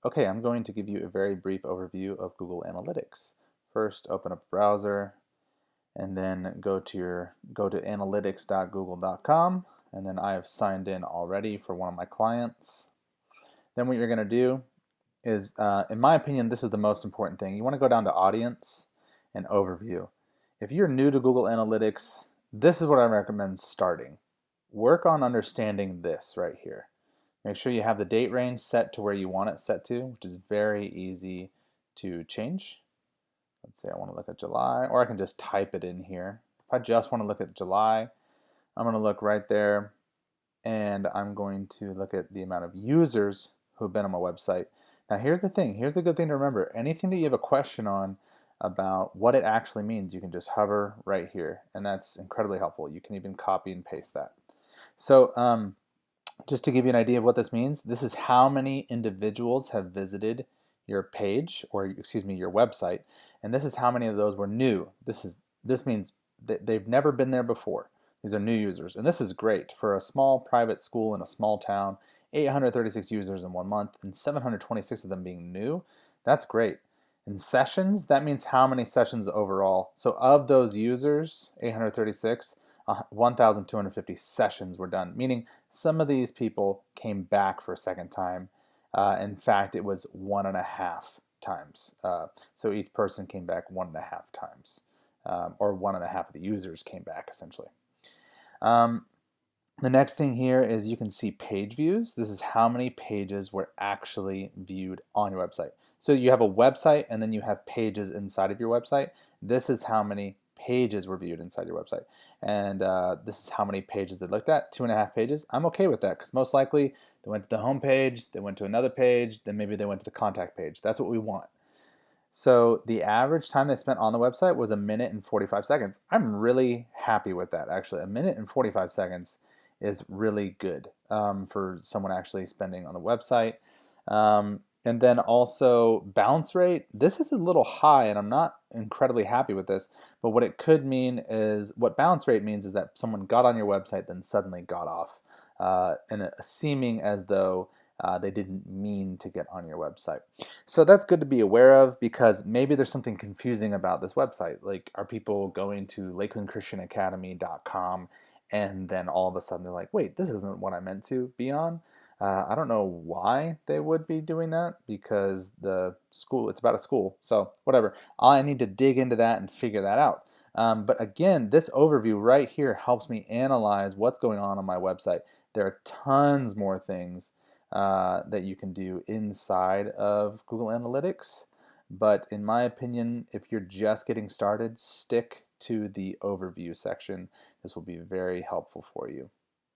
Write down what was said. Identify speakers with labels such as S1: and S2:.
S1: Okay, I'm going to give you a very brief overview of Google Analytics. First, open up a browser and then go to analytics.google.com, and then I have signed in already for one of my clients. Then what you're going to do is, in my opinion, this is the most important thing. You want to go down to Audience and Overview. If you're new to Google Analytics, this is what I recommend starting. Work on understanding this right here. Make sure you have the date range set to where you want it set to, which is very easy to change. Let's say I want to look at July, or I can just type it in here. If I just want to look at July, I'm going to look right there, and I'm going to look at the amount of users who have been on my website. Now here's the thing, here's the good thing to remember. Anything that you have a question on about what it actually means, you can just hover right here, and that's incredibly helpful. You can even copy and paste that. So just to give you an idea of what this means, this is how many individuals have visited your page, or excuse me, your website, and this is how many of those were new. This means that they've never been there before. These are new users, and this is great for a small private school in a small town. 836 users in 1 month, and 726 of them being new. That's great. In sessions, that means how many sessions overall. So of those users, 836, 1,250 sessions were done, meaning some of these people came back for a second time. In fact, it was 1.5 times. So each person came back 1.5 times, or 1.5 of the users came back essentially. The next thing here is you can see page views. This is how many pages were actually viewed on your website. So you have a website and then you have pages inside of your website. This is how many pages were viewed inside your website. And this is how many pages they looked at, 2.5 pages. I'm okay with that because most likely they went to the home page, they went to another page, then maybe they went to the contact page. That's what we want. So the average time they spent on the website was 1 minute and 45 seconds. I'm really happy with that, actually. 1 minute and 45 seconds is really good for someone actually spending on the website. And then also bounce rate. This is a little high, and I'm not incredibly happy with this. But what it could mean is, what bounce rate means is that someone got on your website, then suddenly got off, and seeming as though they didn't mean to get on your website. So that's good to be aware of, because maybe there's something confusing about this website. Like, are people going to lakelandchristianacademy.com and then all of a sudden they're like, wait, this isn't what I meant to be on? I don't know why they would be doing that, because the school, it's about a school. So whatever, I need to dig into that and figure that out. But again, this overview right here helps me analyze what's going on my website. There are tons more things that you can do inside of Google Analytics. But in my opinion, if you're just getting started, stick to the overview section. This will be very helpful for you.